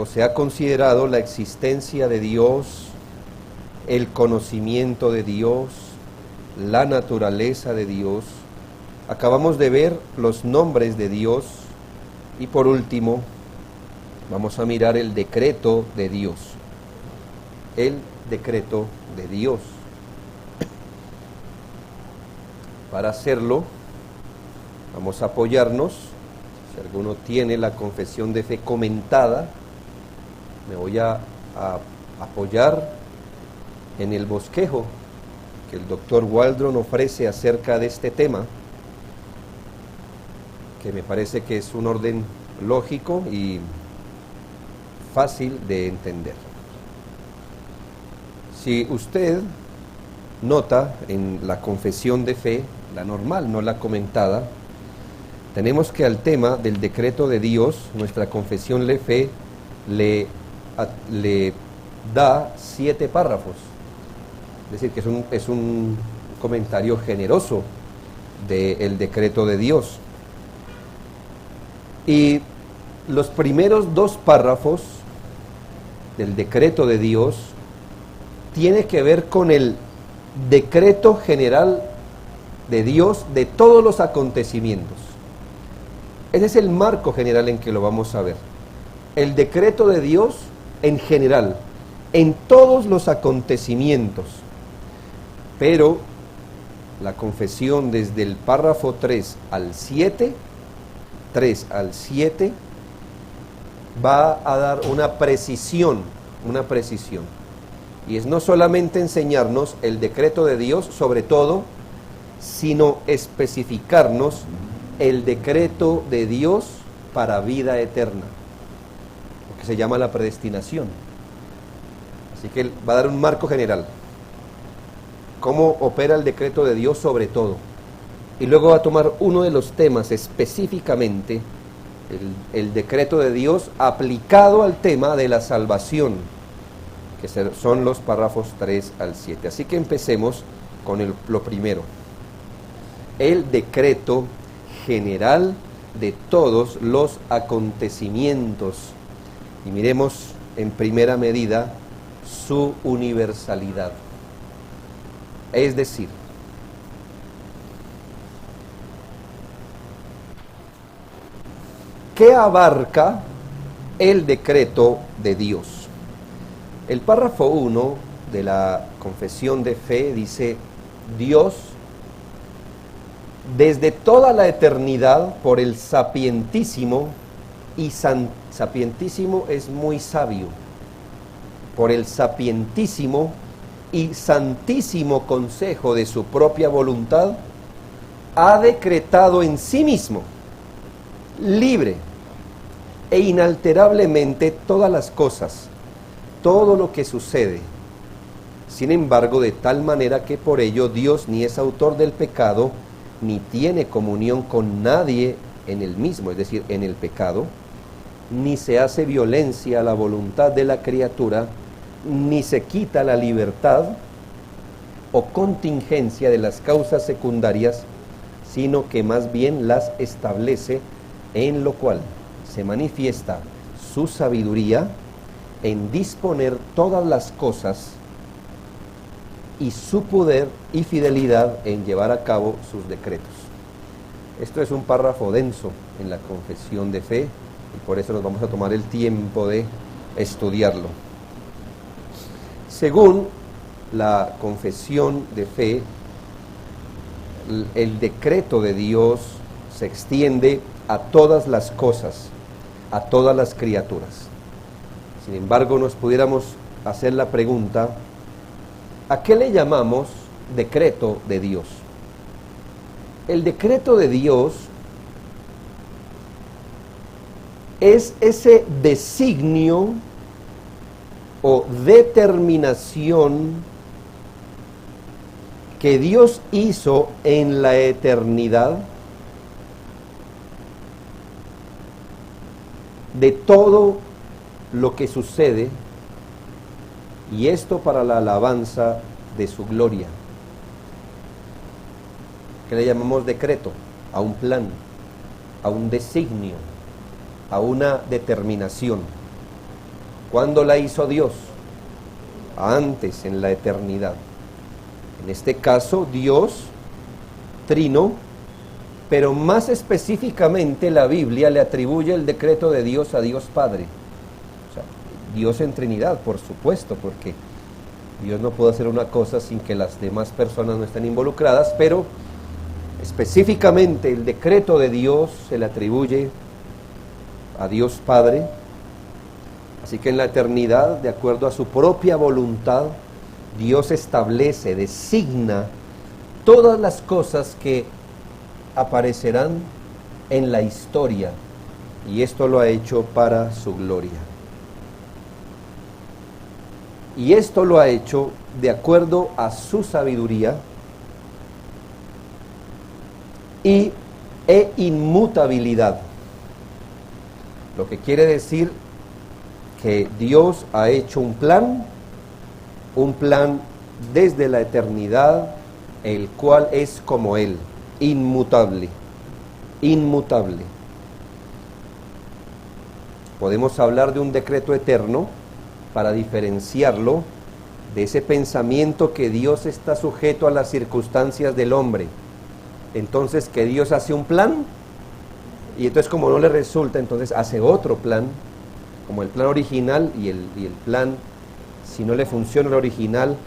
se ha considerado la existencia de Dios, el conocimiento de Dios, la naturaleza de Dios. Acabamos de ver los nombres de Dios y por último vamos a mirar el decreto de Dios. El decreto de Dios. Para hacerlo, vamos a apoyarnos. Si alguno tiene la confesión de fe comentada, me voy a apoyar en el bosquejo que el doctor Waldron ofrece acerca de este tema, que me parece que es un orden lógico y fácil de entender. Si usted nota en la confesión de fe, la normal, no la comentada, tenemos que al tema del decreto de Dios, nuestra confesión de fe le da 7 párrafos. Es decir, que es un comentario generoso del decreto de Dios. Y los primeros 2 párrafos del decreto de Dios tiene que ver con el decreto general de Dios de todos los acontecimientos. Ese es el marco general en que lo vamos a ver. El decreto de Dios en general, en todos los acontecimientos. Pero la confesión desde el párrafo 3 al 7, va a dar una precisión. Y es no solamente enseñarnos el decreto de Dios sobre todo, sino especificarnos el decreto de Dios para vida eterna, lo que se llama la predestinación. Así que él va a dar un marco general, cómo opera el decreto de Dios sobre todo, y luego va a tomar uno de los temas específicamente, el decreto de Dios aplicado al tema de la salvación, que son los párrafos 3 al 7. Así que empecemos con lo primero. El decreto general de todos los acontecimientos. Y miremos en primera medida su universalidad. Es decir, ¿qué abarca el decreto de Dios? El párrafo 1 de la confesión de fe dice: Dios, desde toda la eternidad, por el sapientísimo, y sapientísimo es muy sabio, por el sapientísimo y santísimo consejo de su propia voluntad, ha decretado en sí mismo, libre e inalterablemente, todas las cosas, todo lo que sucede. Sin embargo, de tal manera que por ello Dios ni es autor del pecado, ni tiene comunión con nadie en el mismo, es decir, en el pecado, ni se hace violencia a la voluntad de la criatura, ni se quita la libertad o contingencia de las causas secundarias, sino que más bien las establece, en lo cual se manifiesta su sabiduría en disponer todas las cosas y su poder y fidelidad en llevar a cabo sus decretos. Esto es un párrafo denso en la confesión de fe y por eso nos vamos a tomar el tiempo de estudiarlo. Según la confesión de fe, el decreto de Dios se extiende a todas las cosas, a todas las criaturas. Sin embargo, nos pudiéramos hacer la pregunta: ¿a qué le llamamos decreto de Dios? El decreto de Dios es ese designio o determinación que Dios hizo en la eternidad de todo lo que sucede, y esto para la alabanza de su gloria. ¿Qué le llamamos decreto? A un plan, a un designio. a una determinación. ¿Cuándo la hizo Dios? Antes, en la eternidad. En este caso, Dios trino, pero más específicamente la Biblia le atribuye el decreto de Dios a Dios Padre. O sea, Dios en Trinidad, por supuesto, porque Dios no puede hacer una cosa sin que las demás personas no estén involucradas, pero específicamente el decreto de Dios se le atribuye a Dios Padre. Así que en la eternidad, de acuerdo a su propia voluntad, Dios establece, designa todas las cosas que aparecerán en la historia, y esto lo ha hecho para su gloria. Y esto lo ha hecho de acuerdo a su sabiduría e inmutabilidad. Lo que quiere decir que Dios ha hecho un plan desde la eternidad, el cual es como Él, inmutable, inmutable. Podemos hablar de un decreto eterno para diferenciarlo de ese pensamiento que Dios está sujeto a las circunstancias del hombre. Entonces, que Dios hace un plan, y entonces como no le resulta, entonces hace otro plan, como el plan original, y el plan, si no le funciona el original,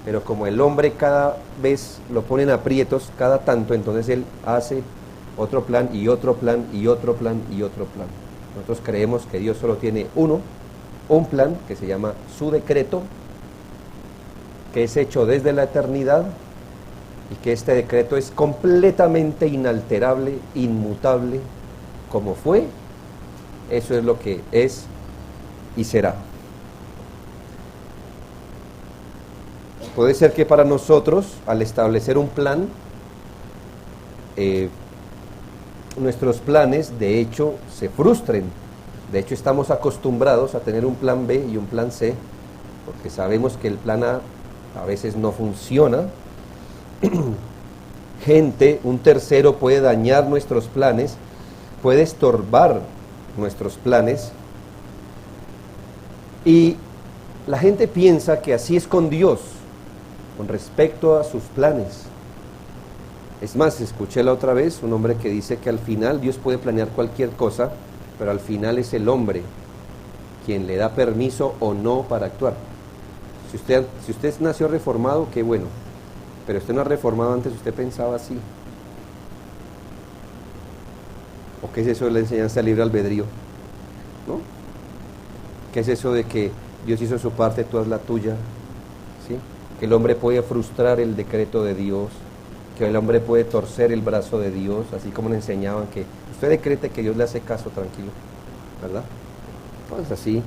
pero como el hombre cada vez lo pone en aprietos, cada tanto, entonces él hace otro plan, y otro plan, y otro plan, y otro plan. Nosotros creemos que Dios solo tiene un plan, que se llama su decreto, que es hecho desde la eternidad, y que este decreto es completamente inalterable, inmutable, como fue, eso es lo que es y será. Puede ser que para nosotros, al establecer un plan, nuestros planes de hecho se frustren. De hecho estamos acostumbrados a tener un plan B y un plan C, porque sabemos que el plan A veces no funciona. Un tercero puede dañar nuestros planes, puede estorbar nuestros planes, y la gente piensa que así es con Dios con respecto a sus planes. Es más, escuché la otra vez un hombre que dice que al final Dios puede planear cualquier cosa, pero al final es el hombre quien le da permiso o no para actuar. Si usted nació reformado, qué bueno, pero usted no ha reformado antes, usted pensaba así. ¿O qué es eso de la enseñanza del libre albedrío? ¿No? ¿Qué es eso de que Dios hizo su parte, tú haz la tuya? ¿Sí? Que el hombre puede frustrar el decreto de Dios, que el hombre puede torcer el brazo de Dios, así como le enseñaban que usted decrete que Dios le hace caso, tranquilo, ¿verdad? Entonces así,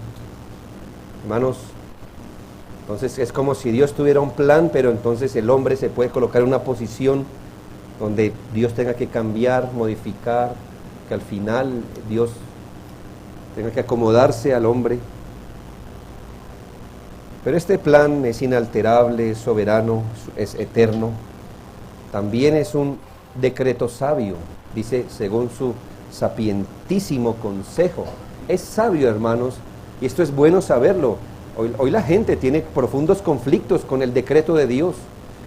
hermanos, entonces es como si Dios tuviera un plan, pero entonces el hombre se puede colocar en una posición donde Dios tenga que cambiar, modificar, que al final Dios tenga que acomodarse al hombre. Pero este plan es inalterable, es soberano, es eterno. También es un decreto sabio, dice, según su sapientísimo consejo. Es sabio, hermanos, y esto es bueno saberlo. Hoy la gente tiene profundos conflictos con el decreto de Dios.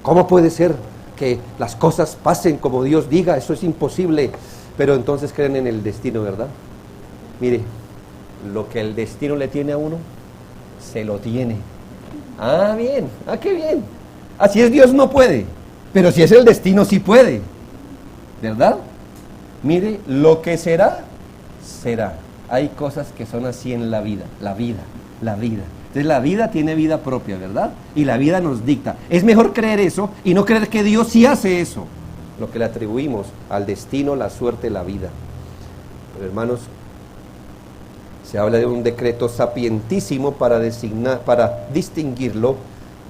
¿Cómo puede ser que las cosas pasen como Dios diga? Eso es imposible. Pero entonces creen en el destino, ¿verdad? Mire, lo que el destino le tiene a uno, se lo tiene. Ah, bien, qué bien. Así es, Dios no puede, pero si es el destino, sí puede, ¿verdad? Mire, lo que será, será. Hay cosas que son así en la vida. Entonces la vida tiene vida propia, ¿verdad? Y la vida nos dicta. Es mejor creer eso y no creer que Dios sí hace eso, lo que le atribuimos al destino, la suerte, la vida. Pero hermanos, se habla de un decreto sapientísimo para distinguirlo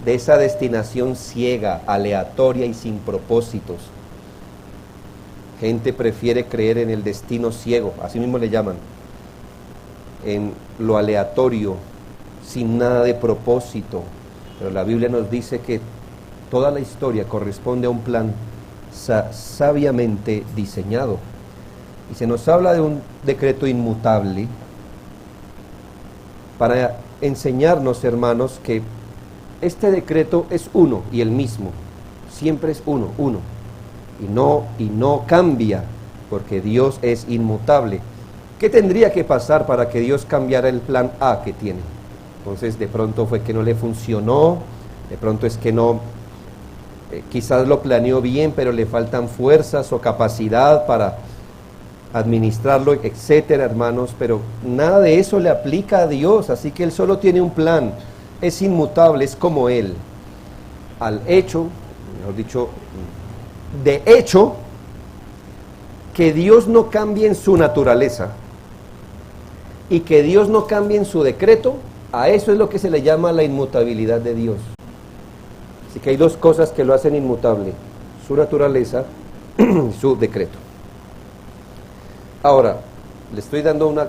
de esa destinación ciega, aleatoria y sin propósitos. Gente prefiere creer en el destino ciego, así mismo le llaman, en lo aleatorio, sin nada de propósito. Pero la Biblia nos dice que toda la historia corresponde a un plan sabiamente diseñado. y se nos habla de un decreto inmutable para enseñarnos, hermanos, que este decreto es uno y el mismo, siempre es uno, y no cambia, porque Dios es inmutable. ¿Qué tendría que pasar para que Dios cambiara el plan A que tiene? Entonces, de pronto fue que no le funcionó, de pronto es que no, quizás lo planeó bien, pero le faltan fuerzas o capacidad para administrarlo, etcétera, hermanos, pero nada de eso le aplica a Dios, así que Él solo tiene un plan, es inmutable, es como Él. Al hecho, mejor dicho, de hecho, que Dios no cambie en su naturaleza y que Dios no cambie en su decreto, a eso es lo que se le llama la inmutabilidad de Dios. Así que hay dos cosas que lo hacen inmutable, su naturaleza y su decreto. Ahora, le estoy dando una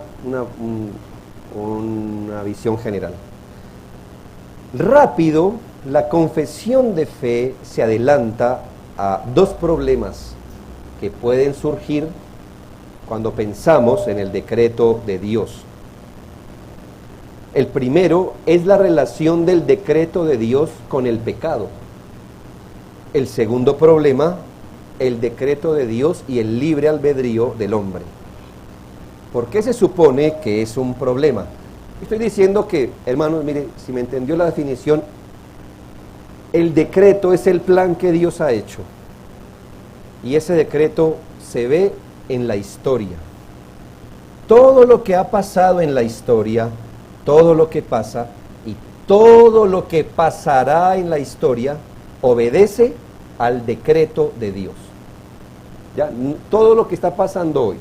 visión general. Rápido, la confesión de fe se adelanta a dos problemas que pueden surgir cuando pensamos en el decreto de Dios. El primero es la relación del decreto de Dios con el pecado. El segundo problema, el decreto de Dios y el libre albedrío del hombre. ¿Por qué se supone que es un problema? Estoy diciendo que, hermanos, mire, si me entendió la definición, el decreto es el plan que Dios ha hecho. Y ese decreto se ve en la historia. Todo lo que ha pasado en la historia, todo lo que pasa y todo lo que pasará en la historia obedece al decreto de Dios. ¿Ya? Todo lo que está pasando hoy,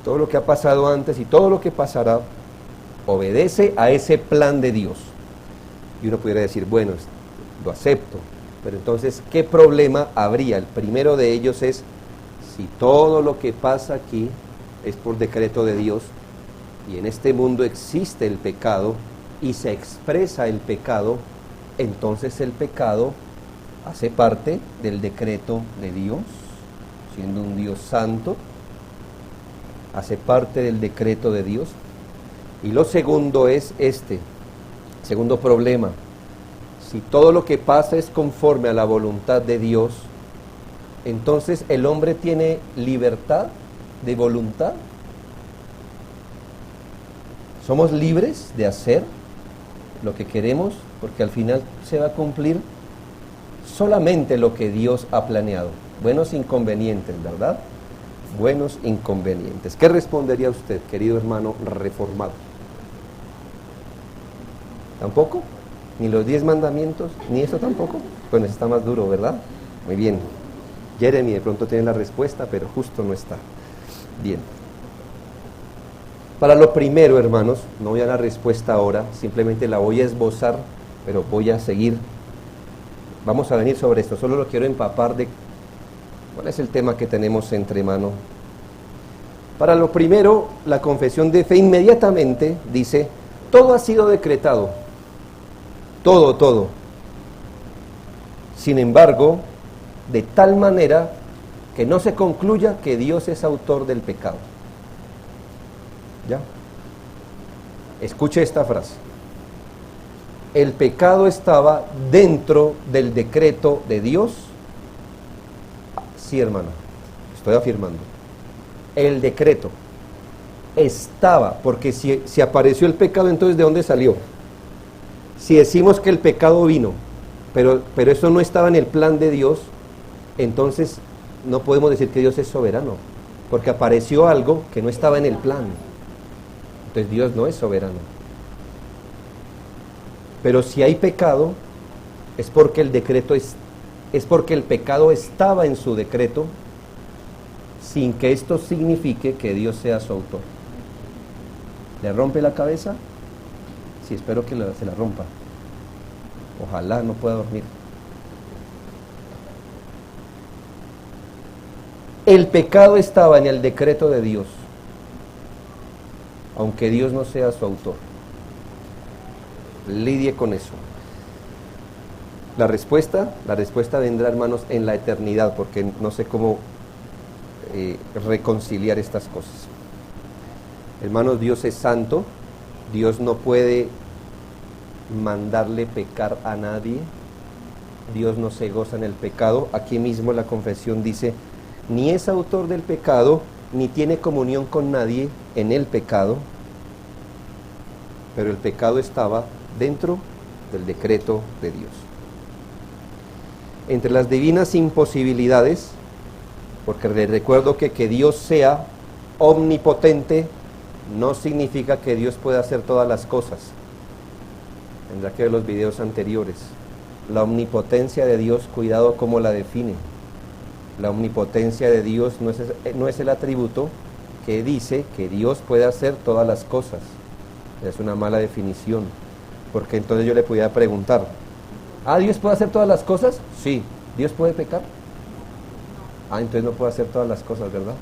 todo lo que ha pasado antes y todo lo que pasará obedece a ese plan de Dios. Y uno pudiera decir, bueno, lo acepto, pero entonces, ¿qué problema habría? El primero de ellos es, si todo lo que pasa aquí es por decreto de Dios, y en este mundo existe el pecado, y se expresa el pecado, entonces el pecado hace parte del decreto de Dios, siendo un Dios santo, hace parte del decreto de Dios. Y lo segundo es segundo problema, si todo lo que pasa es conforme a la voluntad de Dios, entonces el hombre tiene libertad de voluntad. Somos libres de hacer lo que queremos, porque al final se va a cumplir solamente lo que Dios ha planeado. Buenos inconvenientes, ¿verdad? Buenos inconvenientes. ¿Qué respondería usted, querido hermano reformado? ¿Tampoco? ¿Ni los 10 mandamientos? ¿Ni eso tampoco? Bueno, está más duro, ¿verdad? Muy bien. Jeremy de pronto tiene la respuesta, pero justo no está. Bien. Para lo primero, hermanos, no voy a dar la respuesta ahora, simplemente la voy a esbozar, pero voy a seguir. Vamos a venir sobre esto, solo lo quiero empapar de cuál es el tema que tenemos entre mano. Para lo primero, la confesión de fe inmediatamente dice, todo ha sido decretado. Todo. Sin embargo, de tal manera que no se concluya que Dios es autor del pecado. ¿Ya? Escuche esta frase. El pecado estaba dentro del decreto de Dios. Sí, hermano, estoy afirmando. El decreto estaba, porque si apareció el pecado, entonces ¿de dónde salió? Si decimos que el pecado vino, pero eso no estaba en el plan de Dios, entonces no podemos decir que Dios es soberano, porque apareció algo que no estaba en el plan. Entonces Dios no es soberano. Pero si hay pecado, es porque el decreto es porque el pecado estaba en su decreto, sin que esto signifique que Dios sea su autor. ¿Le rompe la cabeza? Sí, espero que se la rompa. Ojalá no pueda dormir. El pecado estaba en el decreto de Dios, aunque Dios no sea su autor. Lidie con eso. La respuesta vendrá, hermanos, en la eternidad, porque no sé cómo reconciliar estas cosas. Hermanos, Dios es santo, Dios no puede mandarle pecar a nadie, Dios no se goza en el pecado. Aquí mismo la confesión dice, ni es autor del pecado, ni tiene comunión con nadie en el pecado, pero el pecado estaba dentro del decreto de Dios. Entre las divinas imposibilidades, porque les recuerdo que Dios sea omnipotente no significa que Dios pueda hacer todas las cosas. Tendrá que ver los videos anteriores. La omnipotencia de Dios, cuidado cómo la define. La omnipotencia de Dios no es el atributo que dice que Dios puede hacer todas las cosas. Es una mala definición, porque entonces yo le podía preguntar, ¿Dios puede hacer todas las cosas? Sí. ¿Dios puede pecar? Entonces no puede hacer todas las cosas, ¿verdad?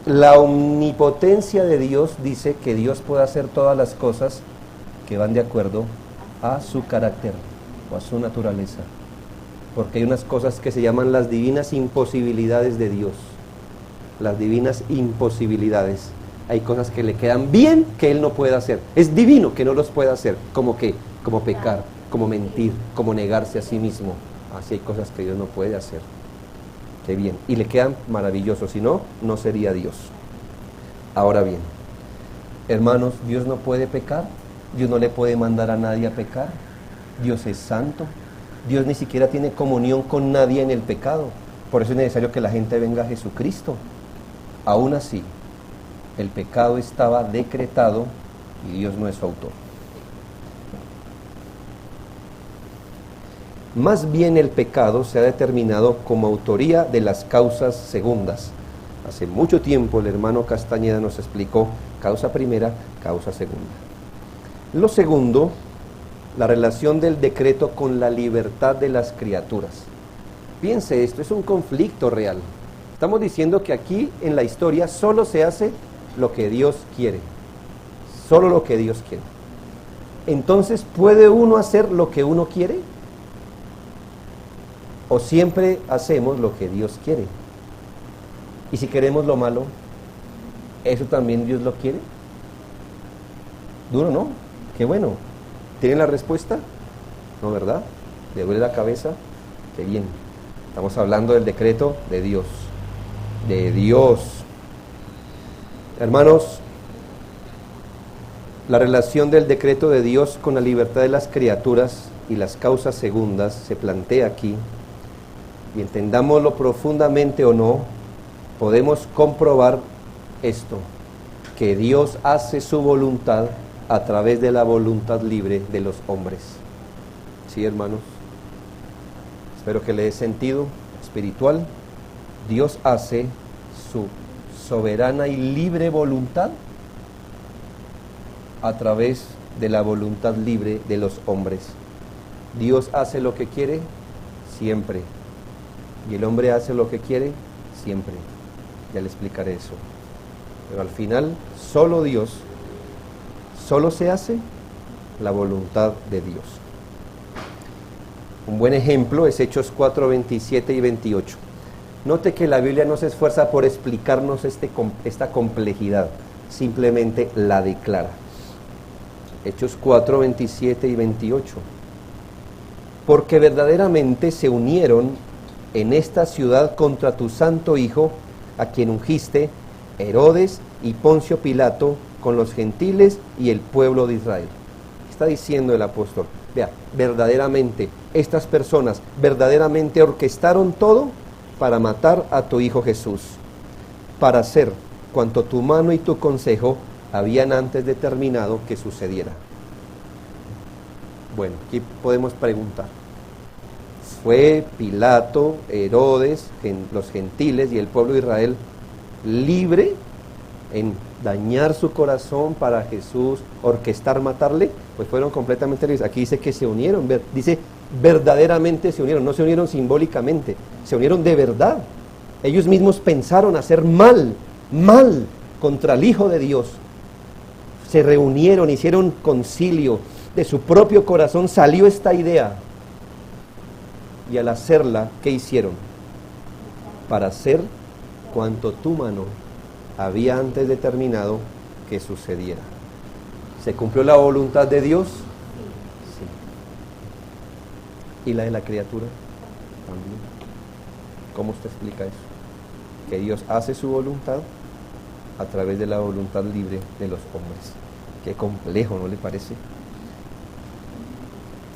La omnipotencia de Dios dice que Dios puede hacer todas las cosas que van de acuerdo a su carácter o a su naturaleza. Porque hay unas cosas que se llaman las divinas imposibilidades de Dios. Las divinas imposibilidades. Hay cosas que le quedan bien que Él no puede hacer. Es divino que no los pueda hacer. ¿Como qué? Como pecar, como mentir, como negarse a sí mismo. Así hay cosas que Dios no puede hacer. Qué bien. Y le quedan maravillosos. Si no, no sería Dios. Ahora bien, hermanos, Dios no puede pecar. Dios no le puede mandar a nadie a pecar. Dios es santo. Dios ni siquiera tiene comunión con nadie en el pecado. Por eso es necesario que la gente venga a Jesucristo. Aún así, el pecado estaba decretado y Dios no es su autor. Más bien el pecado se ha determinado como autoría de las causas segundas. Hace mucho tiempo el hermano Castañeda nos explicó causa primera, causa segunda. Lo segundo, la relación del decreto con la libertad de las criaturas. Piense esto, es un conflicto real. Estamos diciendo que aquí en la historia solo se hace lo que Dios quiere. Solo lo que Dios quiere. Entonces, ¿puede uno hacer lo que uno quiere? ¿O siempre hacemos lo que Dios quiere? Y si queremos lo malo, ¿eso también Dios lo quiere? Duro, ¿no? Qué bueno. ¿Tienen la respuesta? ¿No, verdad? ¿Le duele la cabeza? Qué bien. Estamos hablando del decreto de Dios. De Dios. Hermanos, la relación del decreto de Dios con la libertad de las criaturas y las causas segundas se plantea aquí. Y entendámoslo profundamente o no, podemos comprobar esto, que Dios hace su voluntad a través de la voluntad libre de los hombres. ¿Sí, hermanos? Espero que le dé sentido espiritual. Dios hace su soberana y libre voluntad a través de la voluntad libre de los hombres. Dios hace lo que quiere siempre. Y el hombre hace lo que quiere siempre. Ya le explicaré eso. Pero al final, solo Dios, solo se hace la voluntad de Dios. Un buen ejemplo es Hechos 4, 27 y 28. Note que la Biblia no se esfuerza por explicarnos esta complejidad, simplemente la declara. Hechos 4, 27 y 28. Porque verdaderamente se unieron en esta ciudad contra tu santo Hijo, a quien ungiste, Herodes y Poncio Pilato, con los gentiles y el pueblo de Israel. Está diciendo el apóstol, vea, verdaderamente, estas personas verdaderamente orquestaron todo para matar a tu Hijo Jesús, para hacer cuanto tu mano y tu consejo habían antes determinado que sucediera. Bueno, aquí podemos preguntar, ¿fue Pilato, Herodes, los gentiles y el pueblo de Israel libre en dañar su corazón para Jesús, orquestar matarle? Pues fueron completamente libres. Aquí dice que se unieron, dice verdaderamente se unieron, no se unieron simbólicamente, se unieron de verdad. Ellos mismos pensaron hacer mal contra el Hijo de Dios. Se reunieron, hicieron concilio, de su propio corazón salió esta idea. Y al hacerla, ¿qué hicieron? Para hacer cuanto tu mano había antes determinado que sucediera. ¿Se cumplió la voluntad de Dios? Sí. ¿Y la de la criatura? También. ¿Cómo usted explica eso? Que Dios hace su voluntad a través de la voluntad libre de los hombres. Qué complejo, ¿no le parece?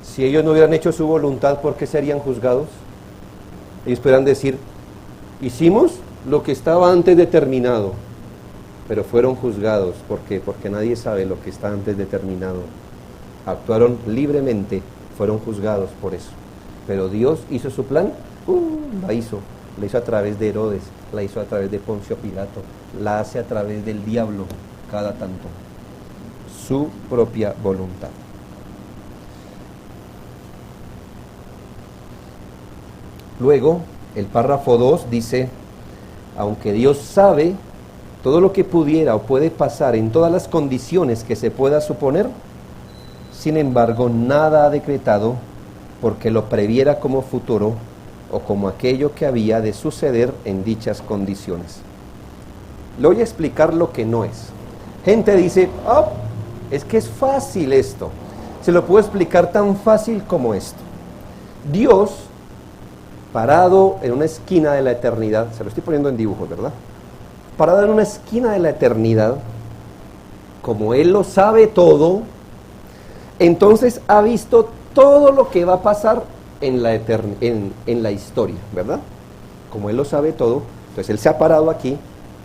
Si ellos no hubieran hecho su voluntad, ¿por qué serían juzgados? Ellos podrían decir, hicimos lo que estaba antes determinado, pero fueron juzgados. ¿Por qué? Porque nadie sabe lo que está antes determinado. Actuaron libremente, fueron juzgados por eso. Pero Dios hizo su plan, la hizo a través de Herodes, la hizo a través de Poncio Pilato, la hace a través del diablo cada tanto. Su propia voluntad. Luego, el párrafo 2 dice, aunque Dios sabe todo lo que pudiera o puede pasar en todas las condiciones que se pueda suponer, sin embargo, nada ha decretado porque lo previera como futuro o como aquello que había de suceder en dichas condiciones. Le voy a explicar lo que no es. Gente dice, es que es fácil esto. Se lo puedo explicar tan fácil como esto. Dios, parado en una esquina de la eternidad, se lo estoy poniendo en dibujos, ¿verdad? Parado en una esquina de la eternidad, como Él lo sabe todo, entonces ha visto todo lo que va a pasar en la historia, ¿verdad? Como Él lo sabe todo, entonces Él se ha parado aquí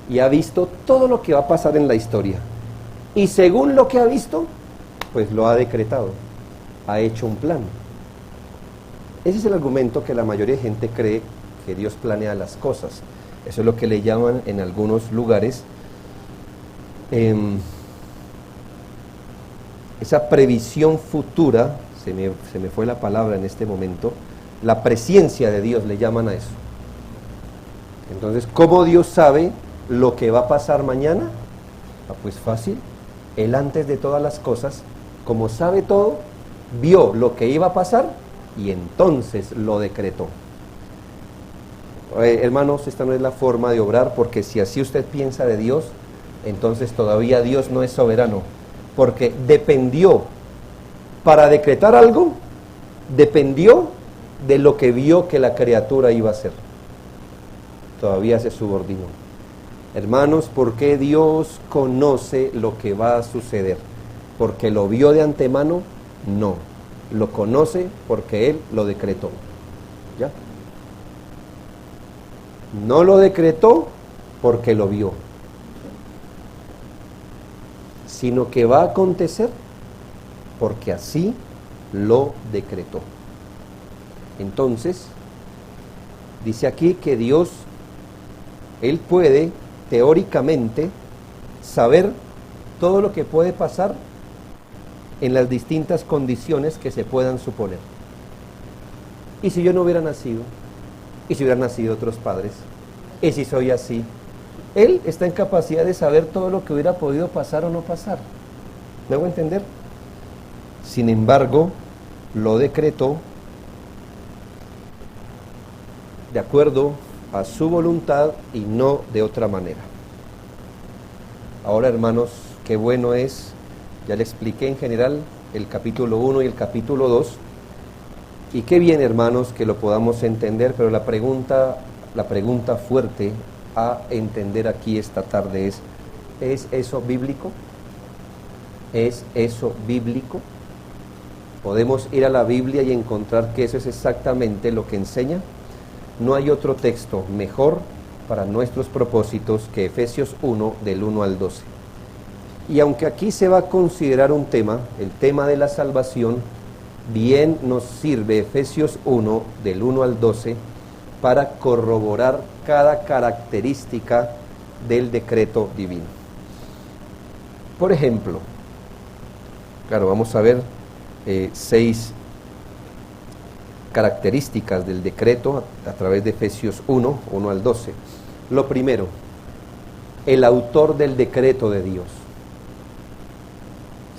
y ha visto todo lo que va a pasar en la historia. Y según lo que ha visto, pues lo ha decretado, ha hecho un plan. Ese es el argumento que la mayoría de gente cree que Dios planea las cosas. Eso es lo que le llaman en algunos lugares esa previsión futura, se me fue la palabra en este momento, la presciencia de Dios le llaman a eso. Entonces, ¿cómo Dios sabe lo que va a pasar mañana? Pues fácil, Él antes de todas las cosas, como sabe todo, vio lo que iba a pasar y entonces lo decretó. Hermanos, esta no es la forma de obrar, porque si así usted piensa de Dios, entonces todavía Dios no es soberano, porque dependió, para decretar algo, dependió de lo que vio que la criatura iba a hacer. Todavía se subordinó. Hermanos, ¿por qué Dios conoce lo que va a suceder? ¿Porque lo vio de antemano? No, lo conoce porque Él lo decretó. ¿Ya? No lo decretó porque lo vio, sino que va a acontecer porque así lo decretó. Entonces, dice aquí que Dios, Él puede teóricamente saber todo lo que puede pasar en las distintas condiciones que se puedan suponer. ¿Y si yo no hubiera nacido? ¿Y si hubieran nacido otros padres? ¿Y si soy así? Él está en capacidad de saber todo lo que hubiera podido pasar o no pasar. ¿Me hago entender? Sin embargo, lo decretó de acuerdo a su voluntad y no de otra manera. Ahora, hermanos, qué bueno es, ya le expliqué en general el capítulo 1 y el capítulo 2, y qué bien, hermanos, que lo podamos entender, pero la pregunta fuerte a entender aquí esta tarde ¿es eso bíblico? ¿Es eso bíblico? ¿Podemos ir a la Biblia y encontrar que eso es exactamente lo que enseña? No hay otro texto mejor para nuestros propósitos que Efesios 1, del 1 al 12. Y aunque aquí se va a considerar un tema, el tema de la salvación, bien nos sirve Efesios 1, del 1 al 12, para corroborar cada característica del decreto divino. Por ejemplo, claro, vamos a ver 6 características del decreto a través de Efesios 1, 1 al 12. Lo primero, el autor del decreto de Dios.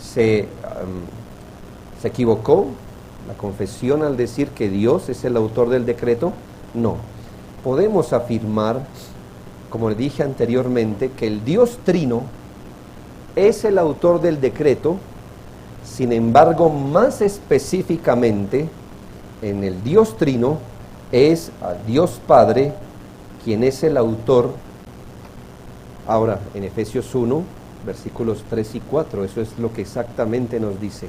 ¿Se equivocó la confesión al decir que Dios es el autor del decreto? No. Podemos afirmar como le dije anteriormente, que el Dios Trino es el autor del decreto. Sin embargo, más específicamente, en el Dios Trino es al Dios Padre quien es el autor. Ahora, en Efesios 1, versículos 3 y 4, eso es lo que exactamente nos dice.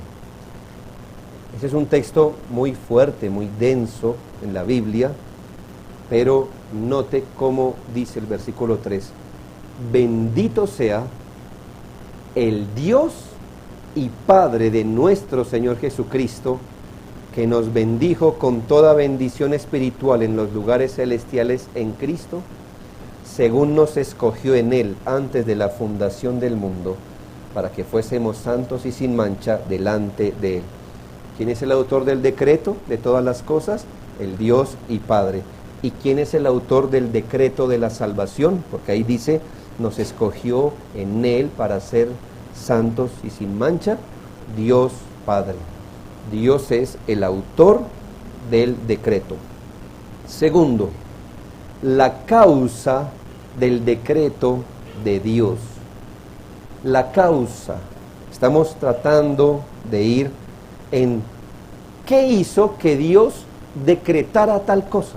Ese es un texto muy fuerte, muy denso en la Biblia, pero note cómo dice el versículo 3. Bendito sea el Dios y Padre de nuestro Señor Jesucristo, que nos bendijo con toda bendición espiritual en los lugares celestiales en Cristo, según nos escogió en Él antes de la fundación del mundo, para que fuésemos santos y sin mancha delante de Él. ¿Quién es el autor del decreto de todas las cosas? El Dios y Padre. ¿Y quién es el autor del decreto de la salvación? Porque ahí dice, nos escogió en Él para ser santos y sin mancha. Dios Padre. Dios es el autor del decreto. Segundo, la causa del decreto de Dios. La causa. Estamos tratando de ir en qué hizo que Dios decretara tal cosa.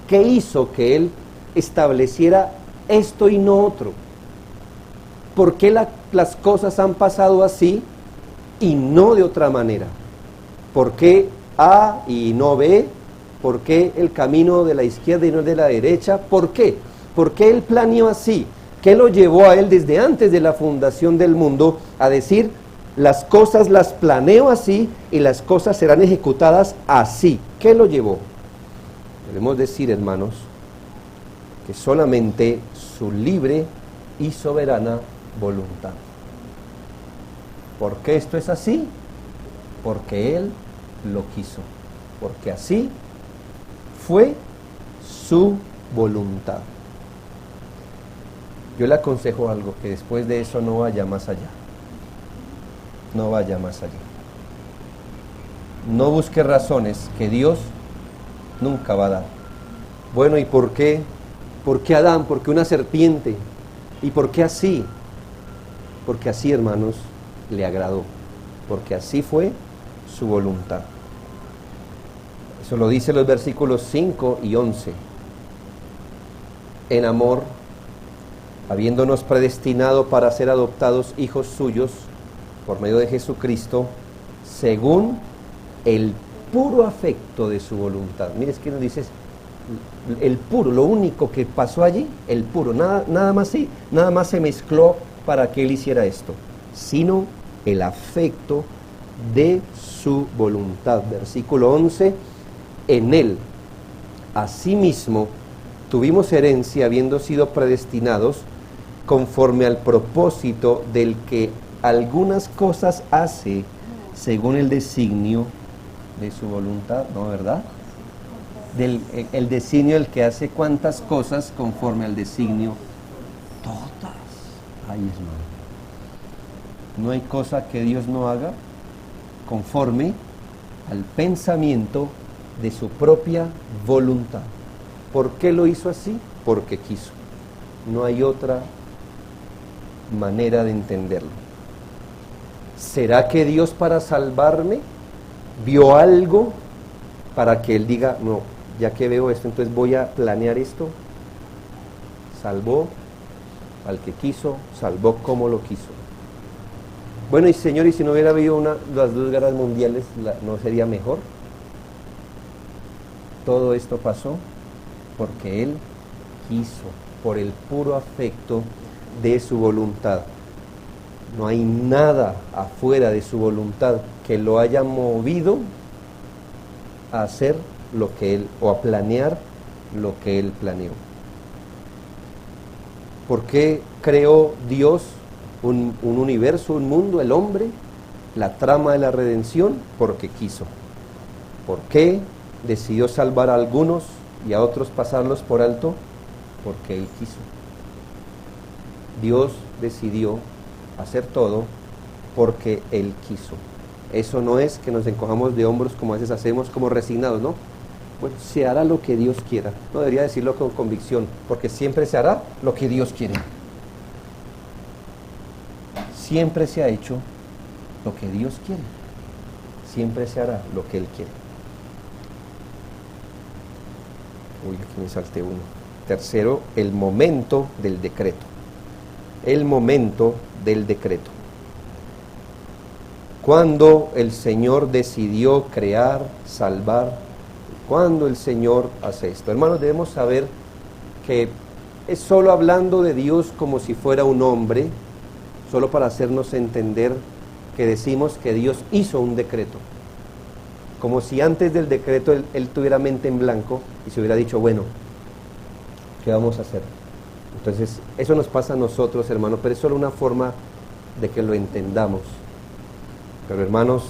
¿Qué hizo que Él estableciera esto y no otro? ¿Por qué las cosas han pasado así y no de otra manera? ¿Por qué A y no B? ¿Por qué el camino de la izquierda y no de la derecha? ¿Por qué? ¿Por qué Él planeó así? ¿Qué lo llevó a Él desde antes de la fundación del mundo a decir, las cosas las planeo así y las cosas serán ejecutadas así? ¿Qué lo llevó? Debemos decir, hermanos, que solamente su libre y soberana voluntad. ¿Por qué esto es así? Porque Él lo quiso. Porque así fue su voluntad. Yo le aconsejo algo, que después de eso no vaya más allá. No vaya más allá. No busque razones que Dios nunca va a dar. Bueno, ¿y por qué? ¿Por qué Adán? ¿Por qué una serpiente? ¿Y por qué así? Porque así, hermanos, le agradó. Porque así fue su voluntad. Eso lo dice los versículos 5 y 11. En amor, habiéndonos predestinado para ser adoptados hijos suyos por medio de Jesucristo, según el puro afecto de su voluntad. Mire, es que nos dices el puro, lo único que pasó allí, el puro, nada más se mezcló para que Él hiciera esto, sino el afecto de su voluntad. Versículo 11, en Él, asimismo, tuvimos herencia habiendo sido predestinados conforme al propósito del que algunas cosas hace según el designio de su voluntad, ¿no, verdad? El designio, el que hace cuántas cosas conforme al designio, todas. Ay, hermano, no hay cosa que Dios no haga conforme al pensamiento de su propia voluntad. ¿Por qué lo hizo así? Porque quiso. No hay otra manera de entenderlo. ¿Será que Dios, para salvarme, vio algo para que Él diga, no, ya que veo esto, entonces voy a planear esto? Salvó al que quiso, salvó como lo quiso. Bueno, y Señor, ¿y si no hubiera habido las dos guerras mundiales, no sería mejor? Todo esto pasó porque Él quiso, por el puro afecto de su voluntad. No hay nada afuera de su voluntad que lo haya movido a hacer lo que Él, o a planear lo que Él planeó. ¿Por qué creó Dios un universo, un mundo, el hombre, la trama de la redención? Porque quiso. ¿Por qué decidió salvar a algunos y a otros pasarlos por alto? Porque Él quiso. Dios decidió hacer todo porque Él quiso. Eso no es que nos encojamos de hombros como a veces hacemos, como resignados, ¿no? Bueno, se hará lo que Dios quiera. No debería decirlo con convicción, porque siempre se hará lo que Dios quiere. Siempre se ha hecho lo que Dios quiere. Siempre se hará lo que Él quiere. Uy, aquí me salté uno. Tercero, el momento del decreto. El momento del decreto. Cuando el Señor decidió crear, salvar, cuando el Señor hace esto. Hermanos, debemos saber que es solo hablando de Dios como si fuera un hombre, solo para hacernos entender que decimos que Dios hizo un decreto. Como si antes del decreto él tuviera mente en blanco y se hubiera dicho, bueno, ¿qué vamos a hacer? Entonces, eso nos pasa a nosotros, hermanos, pero es solo una forma de que lo entendamos. Pero, hermanos,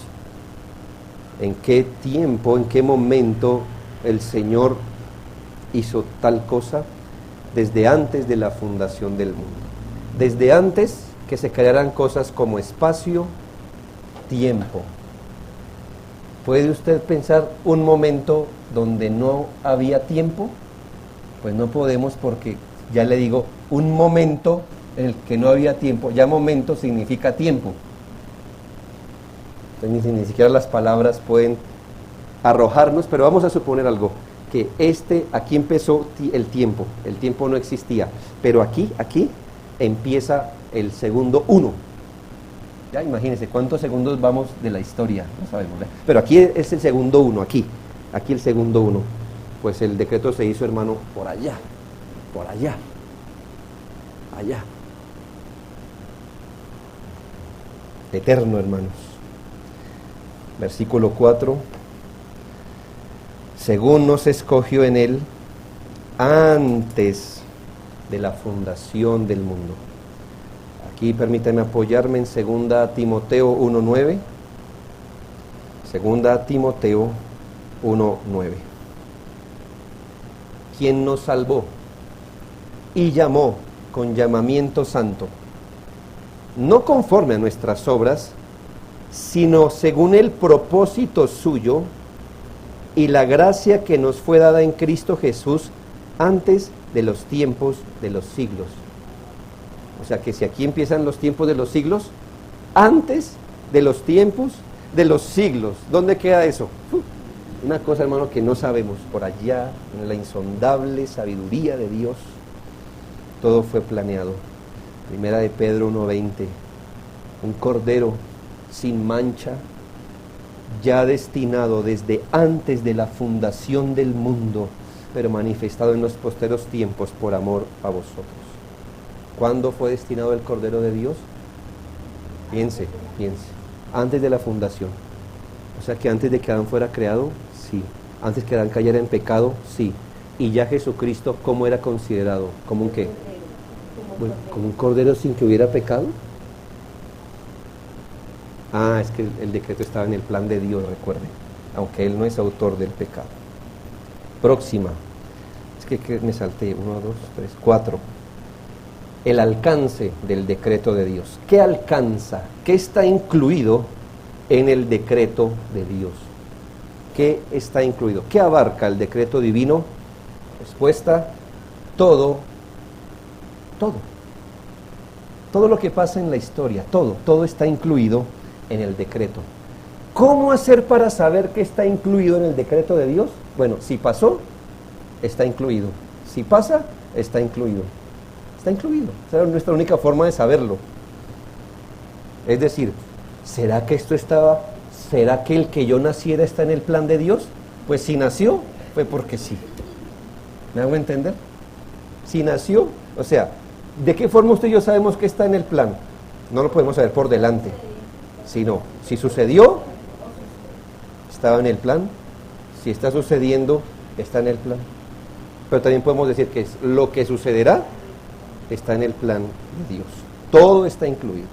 ¿en qué tiempo, en qué momento el Señor hizo tal cosa? Desde antes de la fundación del mundo. Desde antes que se crearan cosas como espacio, tiempo. ¿Puede usted pensar un momento donde no había tiempo? Pues no podemos, porque ya le digo, un momento en el que no había tiempo, ya momento significa tiempo. Entonces, ni siquiera las palabras pueden arrojarnos, pero vamos a suponer algo, que aquí empezó el tiempo no existía, pero aquí empieza el segundo 1. Ya imagínense cuántos segundos vamos de la historia, no sabemos, ¿verdad? Pero aquí es el segundo 1, aquí el segundo 1. Pues el decreto se hizo, hermano, por allá, allá. Eterno, hermanos. Versículo 4. Según nos escogió en Él antes de la fundación del mundo. Aquí permítanme apoyarme en 2 Timoteo 1:9. 2 Timoteo 1:9. Quien nos salvó y llamó con llamamiento santo, no conforme a nuestras obras, sino según el propósito suyo y la gracia que nos fue dada en Cristo Jesús antes de los tiempos de los siglos. O sea que si aquí empiezan los tiempos de los siglos, antes de los tiempos de los siglos. ¿Dónde queda eso? Una cosa, hermano, que no sabemos. Por allá, en la insondable sabiduría de Dios, todo fue planeado. Primera de Pedro 1:20. Un cordero sin mancha, ya destinado desde antes de la fundación del mundo, pero manifestado en los posteros tiempos por amor a vosotros. ¿Cuándo fue destinado el Cordero de Dios? Piense. Antes de la fundación. O sea que antes de que Adán fuera creado, sí. Antes que Adán cayera en pecado, sí. Y ya Jesucristo, ¿cómo era considerado? ¿Como un qué? Bueno, ¿como un cordero sin que hubiera pecado? Es que el decreto estaba en el plan de Dios, recuerden. Aunque Él no es autor del pecado. Próxima. Es que me salté. 1, 2, 3, 4. El alcance del decreto de Dios. ¿Qué alcanza? ¿Qué está incluido en el decreto de Dios? ¿Qué está incluido? ¿Qué abarca el decreto divino? Respuesta: todo. Todo lo que pasa en la historia, todo está incluido en el decreto. ¿Cómo hacer para saber qué está incluido en el decreto de Dios? Bueno, si pasó, está incluido. Si pasa, está incluido. Está incluido. Esa es nuestra única forma de saberlo. Es decir, ¿será que el que yo naciera está en el plan de Dios? Pues si nació, fue porque sí. ¿Me hago entender? Si nació, o sea, ¿de qué forma usted y yo sabemos que está en el plan? No lo podemos saber por delante, sino, si sucedió, estaba en el plan. Si está sucediendo, está en el plan. Pero también podemos decir que lo que sucederá está en el plan de Dios. Todo está incluido.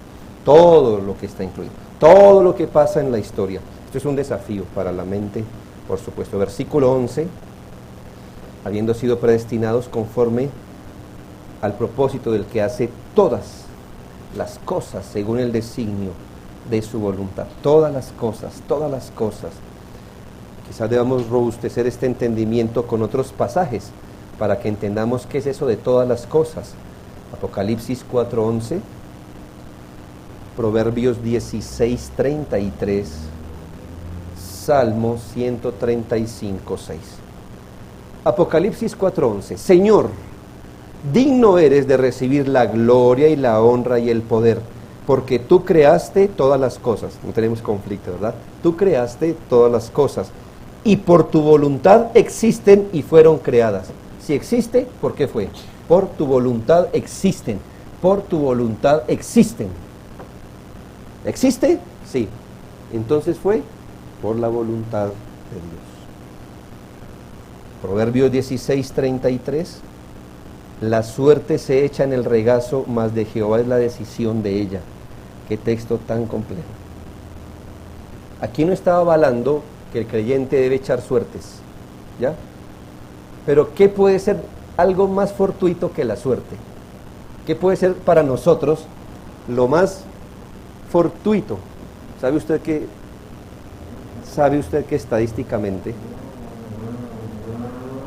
Todo lo que está incluido. Todo lo que pasa en la historia. Esto es un desafío para la mente, por supuesto. Versículo 11. Habiendo sido predestinados conforme al propósito del que hace todas las cosas según el designio de su voluntad. Todas las cosas. Quizás debamos robustecer este entendimiento con otros pasajes para que entendamos qué es eso de todas las cosas. Apocalipsis 4:11, Proverbios 16:33, Salmo 135:6. Apocalipsis 4:11. Señor, digno eres de recibir la gloria y la honra y el poder, porque tú creaste todas las cosas. No tenemos conflicto, ¿verdad? Tú creaste todas las cosas y por tu voluntad existen y fueron creadas. Si existe, ¿por qué fue? Por tu voluntad existen. Por tu voluntad existen. ¿Existe? Sí. Entonces fue por la voluntad de Dios. Proverbios 16:33. La suerte se echa en el regazo, mas de Jehová es la decisión de ella. Qué texto tan complejo. Aquí no estaba avalando que el creyente debe echar suertes, ¿ya? Pero ¿qué puede ser algo más fortuito que la suerte? ¿Qué puede ser para nosotros lo más fortuito? ¿Sabe usted que estadísticamente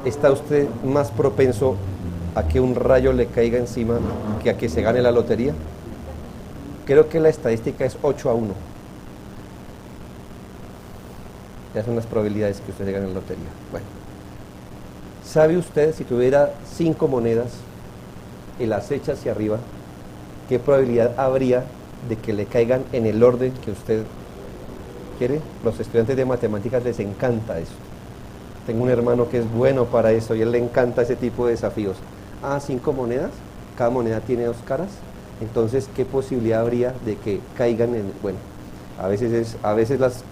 está usted más propenso a que un rayo le caiga encima que a que se gane la lotería? Creo que la estadística es 8-1. Ya son las probabilidades que usted se gane la lotería. Bueno, ¿sabe usted si tuviera 5 monedas y las echa hacia arriba, qué probabilidad habría de que le caigan en el orden que usted quiere? Los estudiantes de matemáticas les encanta eso. Tengo un hermano que es bueno para eso y a él le encanta ese tipo de desafíos. 5 monedas, cada moneda tiene 2 caras, entonces ¿qué posibilidad habría de que caigan en...? Bueno, a veces las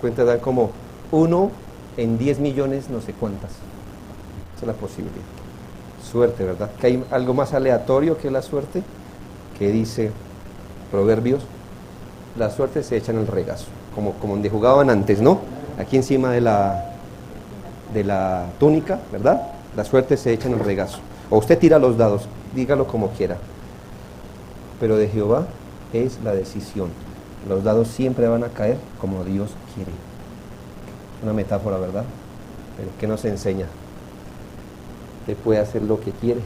cuentas dan como 1 en 10 millones, no sé cuántas. Esa es la posibilidad. Suerte, ¿verdad? Que hay algo más aleatorio que la suerte, que dice Proverbios, la suerte se echa en el regazo, como donde jugaban antes, ¿no? Aquí encima de la túnica, ¿verdad? La suerte se echa en el regazo. O usted tira los dados, dígalo como quiera. Pero de Jehová es la decisión. Los dados siempre van a caer como Dios quiere. Una metáfora, ¿verdad? Pero ¿qué nos enseña? Usted puede hacer lo que quiere.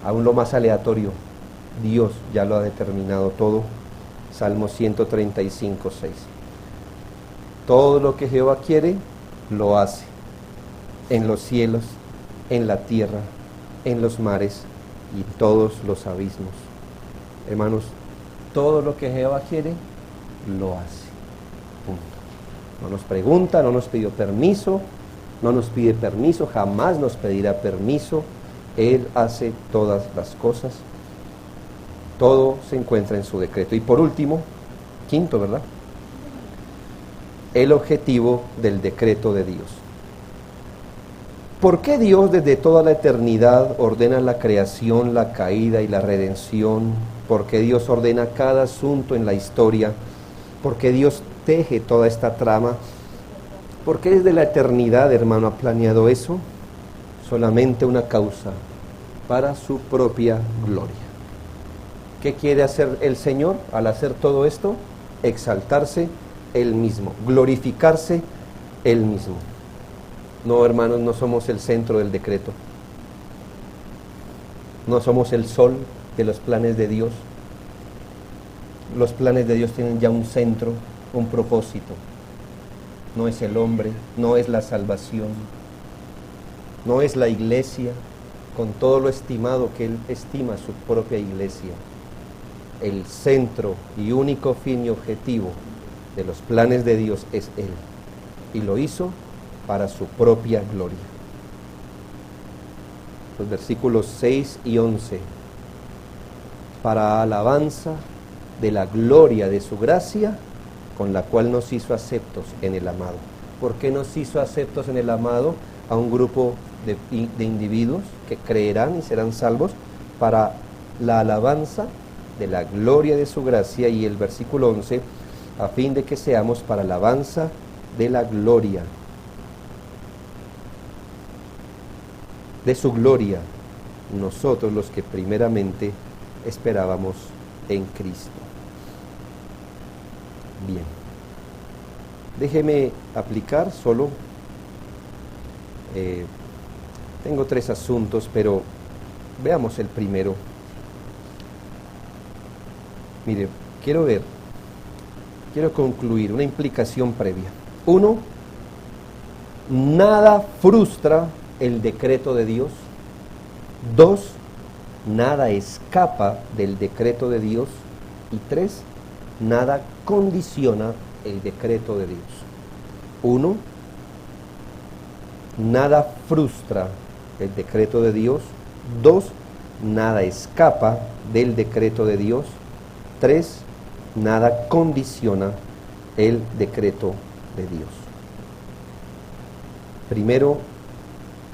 Aún lo más aleatorio, Dios ya lo ha determinado todo. Salmo 135:6. Todo lo que Jehová quiere, lo hace. En los cielos, en la tierra, en los mares y todos los abismos. Hermanos, todo lo que Jehová quiere, lo hace. Punto. No nos pregunta, no nos pidió permiso, no nos pide permiso, jamás nos pedirá permiso. Él hace todas las cosas. Todo se encuentra en su decreto. Y por último, quinto, ¿verdad? El objetivo del decreto de Dios. ¿Por qué Dios desde toda la eternidad ordena la creación, la caída y la redención? ¿Por qué Dios ordena cada asunto en la historia? ¿Por qué Dios teje toda esta trama? ¿Por qué desde la eternidad, hermano, ha planeado eso? Solamente una causa: para su propia gloria. ¿Qué quiere hacer el Señor al hacer todo esto? Exaltarse Él mismo, glorificarse Él mismo. No, hermanos, no somos el centro del decreto. No somos el sol de los planes de Dios. Los planes de Dios tienen ya un centro, un propósito. No es el hombre, no es la salvación, no es la iglesia, con todo lo estimado que Él estima su propia iglesia. El centro y único fin y objetivo de los planes de Dios es Él. Y lo hizo para su propia gloria. Los versículos 6 y 11. Para alabanza de la gloria de su gracia, con la cual nos hizo aceptos en el amado. ¿Por qué nos hizo aceptos en el amado? A un grupo de individuos que creerán y serán salvos para la alabanza de la gloria de su gracia. Y el versículo 11, a fin de que seamos para alabanza de la gloria de su gloria, nosotros los que primeramente esperábamos en Cristo. Bien. Déjeme aplicar solo. Tengo 3 asuntos, pero veamos el primero. Mire, quiero concluir una implicación previa. 1, nada frustra el decreto de Dios. 2, nada escapa del decreto de Dios. Y 3, nada condiciona el decreto de Dios. 1, nada frustra el decreto de Dios. 2, nada escapa del decreto de Dios. 3, nada condiciona el decreto de Dios. Primero,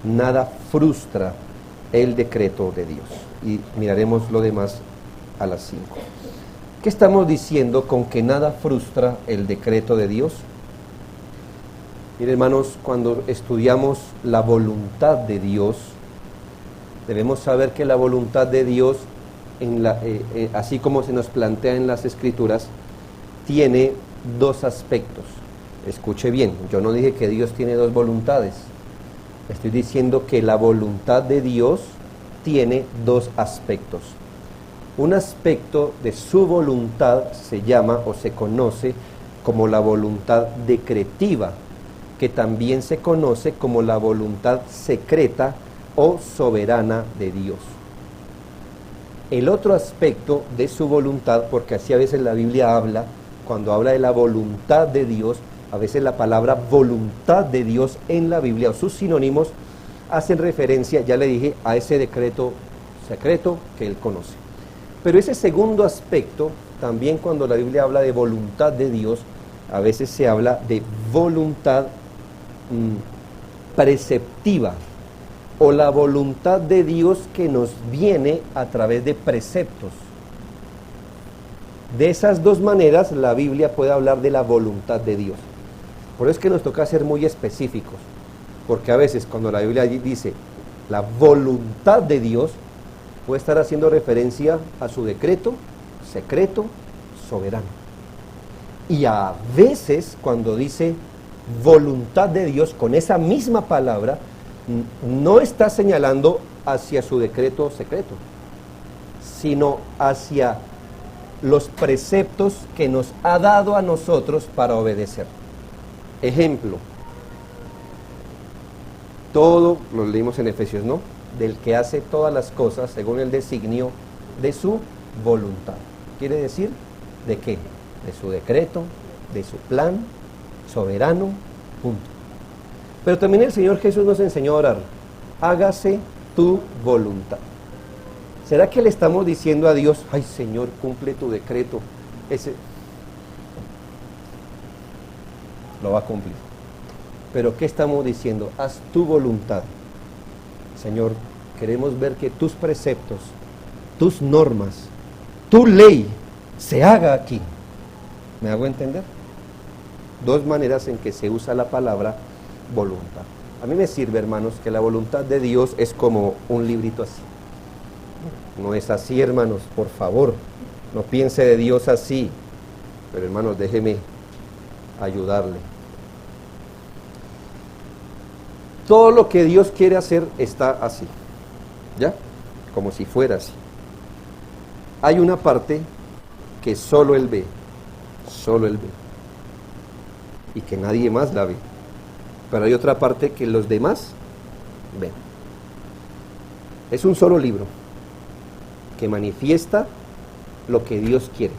nada frustra el decreto de Dios. Y miraremos lo demás a las 5. ¿Qué estamos diciendo con que nada frustra el decreto de Dios? Miren, hermanos, cuando estudiamos la voluntad de Dios, debemos saber que la voluntad de Dios, así como se nos plantea en las Escrituras, tiene 2 aspectos. Escuche bien, yo no dije que Dios tiene 2 voluntades. Estoy diciendo que la voluntad de Dios tiene 2 aspectos. Un aspecto de su voluntad se llama o se conoce como la voluntad decretiva, que también se conoce como la voluntad secreta o soberana de Dios. El otro aspecto de su voluntad, porque así a veces la Biblia habla, cuando habla de la voluntad de Dios, a veces la palabra voluntad de Dios en la Biblia o sus sinónimos hacen referencia, ya le dije, a ese decreto secreto que él conoce. Pero ese segundo aspecto, también cuando la Biblia habla de voluntad de Dios, a veces se habla de voluntad preceptiva, o la voluntad de Dios que nos viene a través de preceptos. De esas 2 maneras la Biblia puede hablar de la voluntad de Dios. Por eso es que nos toca ser muy específicos, porque a veces cuando la Biblia dice la voluntad de Dios, puede estar haciendo referencia a su decreto secreto, soberano. Y a veces cuando dice voluntad de Dios, con esa misma palabra, no está señalando hacia su decreto secreto, sino hacia los preceptos que nos ha dado a nosotros para obedecer. Ejemplo, todo, lo leímos en Efesios, ¿no? Del que hace todas las cosas según el designio de su voluntad. Quiere decir, ¿de qué? De su decreto, de su plan soberano, punto. Pero también el Señor Jesús nos enseñó a orar: hágase tu voluntad. ¿Será que le estamos diciendo a Dios, ay Señor, cumple tu decreto? Ese lo va a cumplir. Pero ¿qué estamos diciendo? Haz tu voluntad. Señor, queremos ver que tus preceptos, tus normas, tu ley se haga aquí. ¿Me hago entender? 2 maneras en que se usa la palabra voluntad. A mí me sirve, hermanos, que la voluntad de Dios es como un librito así. No es así, hermanos, por favor. No piense de Dios así. Pero, hermanos, déjeme ayudarle. Todo lo que Dios quiere hacer está así, ¿ya? Como si fuera así. Hay una parte que solo Él ve, y que nadie más la ve. Pero hay otra parte que los demás ven. Es un solo libro que manifiesta lo que Dios quiere.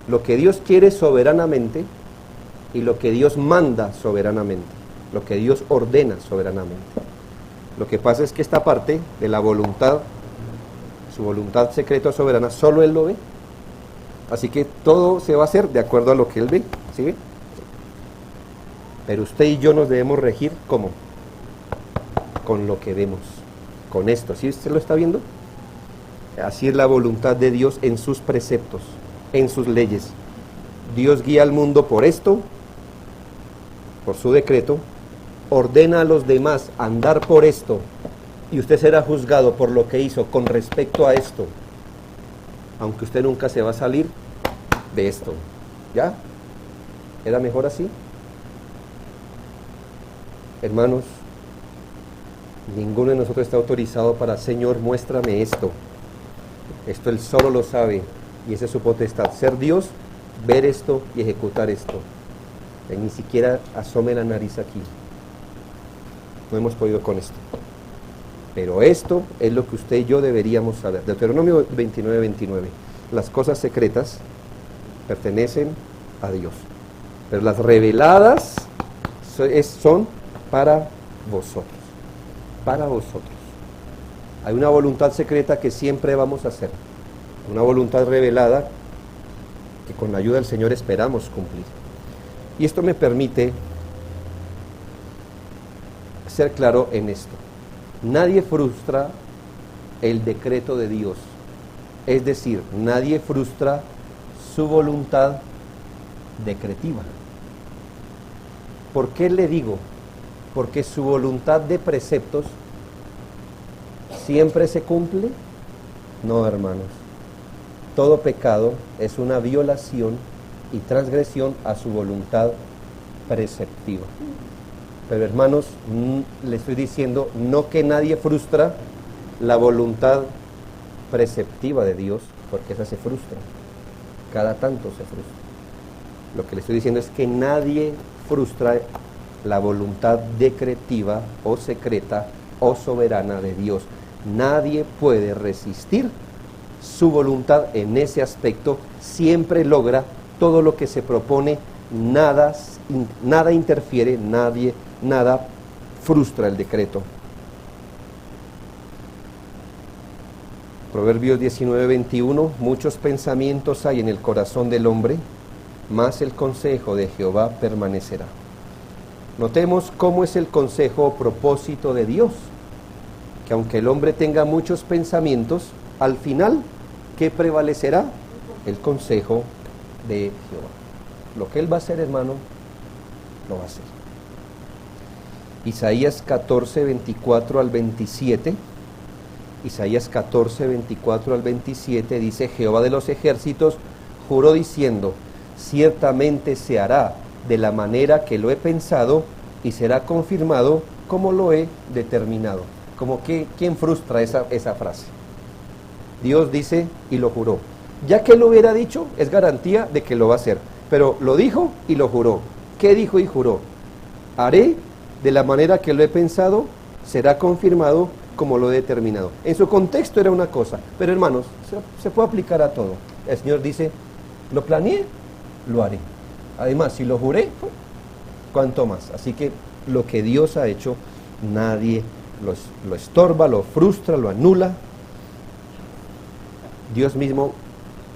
Lo que Dios quiere soberanamente y lo que Dios manda soberanamente. Lo que Dios ordena soberanamente. Lo que pasa es que esta parte de la voluntad, su voluntad secreta o soberana, solo Él lo ve. Así que todo se va a hacer de acuerdo a lo que Él ve. ¿Sí ve? Pero usted y yo nos debemos regir, ¿cómo? Con lo que vemos. Con esto. ¿Sí usted lo está viendo? Así es la voluntad de Dios en sus preceptos, en sus leyes. Dios guía al mundo por esto, por su decreto, ordena a los demás andar por esto, y usted será juzgado por lo que hizo con respecto a esto, aunque usted nunca se va a salir de esto, ¿ya? ¿Era mejor así? Hermanos, ninguno de nosotros está autorizado para, Señor, muéstrame esto. Esto Él solo lo sabe, y esa es su potestad. Ser Dios, ver esto y ejecutar esto. Él ni siquiera asome la nariz aquí. No hemos podido con esto. Pero esto es lo que usted y yo deberíamos saber. Deuteronomio 29:29. Las cosas secretas pertenecen a Dios, pero las reveladas son para vosotros. Para vosotros. Hay una voluntad secreta que siempre vamos a hacer. Una voluntad revelada que con la ayuda del Señor esperamos cumplir. Y esto me permite ser claro en esto. Nadie frustra el decreto de Dios. Es decir, nadie frustra su voluntad decretiva. ¿Por qué le digo? Porque su voluntad de preceptos siempre se cumple. No, hermanos. Todo pecado es una violación y transgresión a su voluntad preceptiva. Pero hermanos, le estoy diciendo, no que nadie frustra la voluntad preceptiva de Dios, porque esa se frustra, cada tanto se frustra. Lo que le estoy diciendo es que nadie frustra la voluntad decretiva o secreta o soberana de Dios. Nadie puede resistir su voluntad en ese aspecto, siempre logra todo lo que se propone, nada interfiere, nada frustra el decreto. Proverbios 19:21, muchos pensamientos hay en el corazón del hombre, mas el consejo de Jehová permanecerá. Notemos cómo es el consejo o propósito de Dios, que aunque el hombre tenga muchos pensamientos, al final, ¿qué prevalecerá? El consejo de Jehová. Lo que Él va a hacer, hermano, lo va a hacer. Isaías 14:24 al 27. Isaías 14:24 al 27 dice: Jehová de los ejércitos juró diciendo: ciertamente se hará de la manera que lo he pensado y será confirmado como lo he determinado. Como que, ¿quién frustra esa frase? Dios dice y lo juró. Ya que lo hubiera dicho, es garantía de que lo va a hacer. Pero lo dijo y lo juró. ¿Qué dijo y juró? Haré de la manera que lo he pensado, será confirmado como lo he determinado. En su contexto era una cosa, pero hermanos, se puede aplicar a todo. El Señor dice, lo planeé, lo haré. Además, si lo juré, ¿cuánto más? Así que lo que Dios ha hecho, nadie lo estorba, lo frustra, lo anula. Dios mismo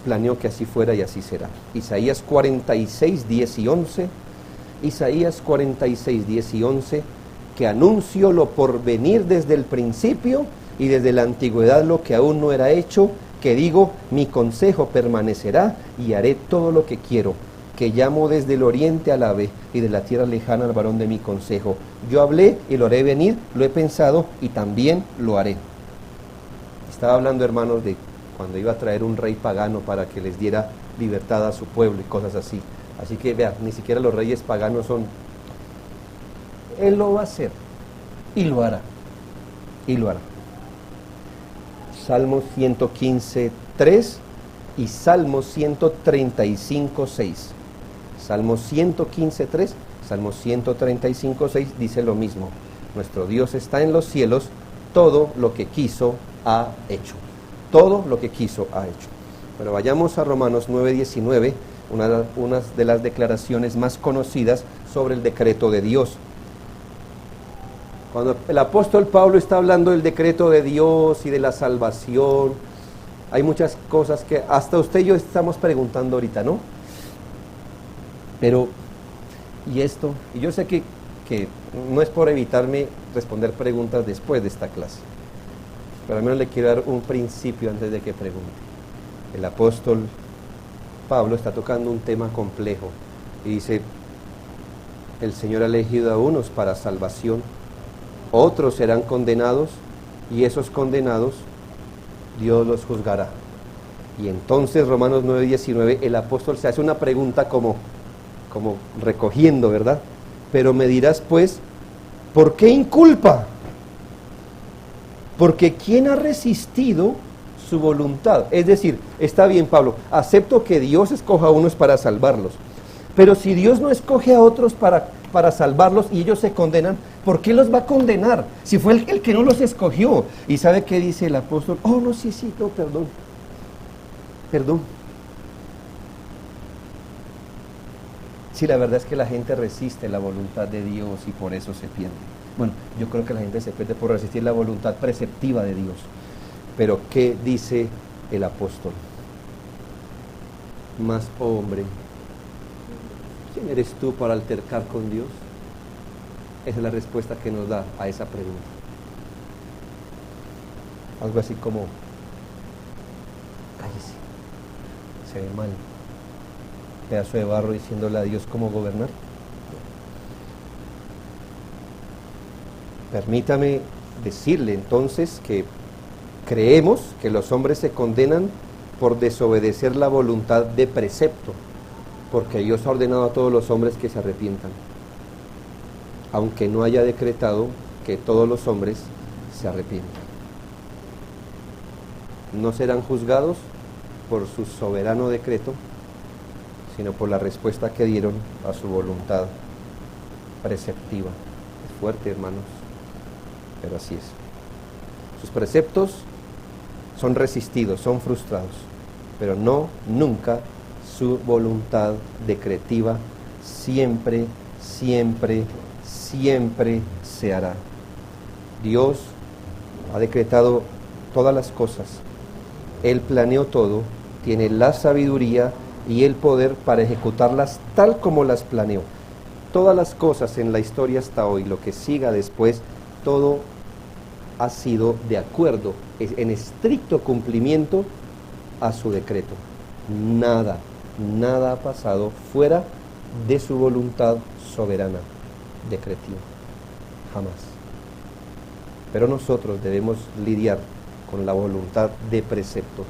planeó que así fuera y así será. Isaías 46:10 y 11. Isaías 46:10 y 11, que anuncio lo por venir desde el principio y desde la antigüedad lo que aún no era hecho, que digo, mi consejo permanecerá y haré todo lo que quiero, que llamo desde el oriente al ave y de la tierra lejana al varón de mi consejo. Yo hablé y lo haré venir, lo he pensado y también lo haré. Estaba hablando, hermanos, de cuando iba a traer un rey pagano para que les diera libertad a su pueblo y cosas así. Así que vean, ni siquiera los reyes paganos son... Él lo va a hacer y lo hará. Y lo hará. Salmo 115:3 y Salmo 135:6. Salmo 115:3, Salmo 135:6 dice lo mismo. Nuestro Dios está en los cielos, todo lo que quiso ha hecho. Todo lo que quiso ha hecho. Pero vayamos a Romanos 9:19, una de las declaraciones más conocidas sobre el decreto de Dios. Cuando el apóstol Pablo está hablando del decreto de Dios y de la salvación, hay muchas cosas que hasta usted y yo estamos preguntando ahorita, ¿no? Pero, ¿y esto? Y yo sé que no es por evitarme responder preguntas después de esta clase, pero al menos le quiero dar un principio antes de que pregunte. El apóstol Pablo está tocando un tema complejo y dice, el Señor ha elegido a unos para salvación, otros serán condenados y esos condenados Dios los juzgará. Y entonces Romanos 9:19, el apóstol se hace una pregunta como como recogiendo, ¿verdad? Pero me dirás pues, ¿por qué inculpa? Porque ¿quién ha resistido su voluntad? Es decir, está bien, Pablo, acepto que Dios escoja a unos para salvarlos, pero si Dios no escoge a otros para salvarlos y ellos se condenan, ¿por qué los va a condenar? Si fue el que no los escogió. ¿Y sabe qué dice el apóstol? Oh, no, sí, no, perdón. Sí, la verdad es que la gente resiste la voluntad de Dios y por eso se pierde. Bueno, yo creo que la gente se pierde por resistir la voluntad preceptiva de Dios. Pero ¿qué dice el apóstol? Mas, hombre, ¿quién eres tú para altercar con Dios? Esa es la respuesta que nos da a esa pregunta. Algo así como, cállese, se ve mal. Pedazo de barro diciéndole a Dios cómo gobernar. Permítame decirle entonces que creemos que los hombres se condenan por desobedecer la voluntad de precepto, porque Dios ha ordenado a todos los hombres que se arrepientan, aunque no haya decretado que todos los hombres se arrepientan. No serán juzgados por su soberano decreto, sino por la respuesta que dieron a su voluntad preceptiva. Es fuerte, hermanos, pero así es. Sus preceptos son resistidos, son frustrados, pero no nunca su voluntad decretiva siempre se hará. Dios ha decretado todas las cosas, Él planeó todo, tiene la sabiduría y el poder para ejecutarlas tal como las planeó. Todas las cosas en la historia hasta hoy, lo que siga después, todo ha sido de acuerdo, en estricto cumplimiento a su decreto. Nada ha pasado fuera de su voluntad soberana, decretiva, jamás. Pero nosotros debemos lidiar con la voluntad de precepto.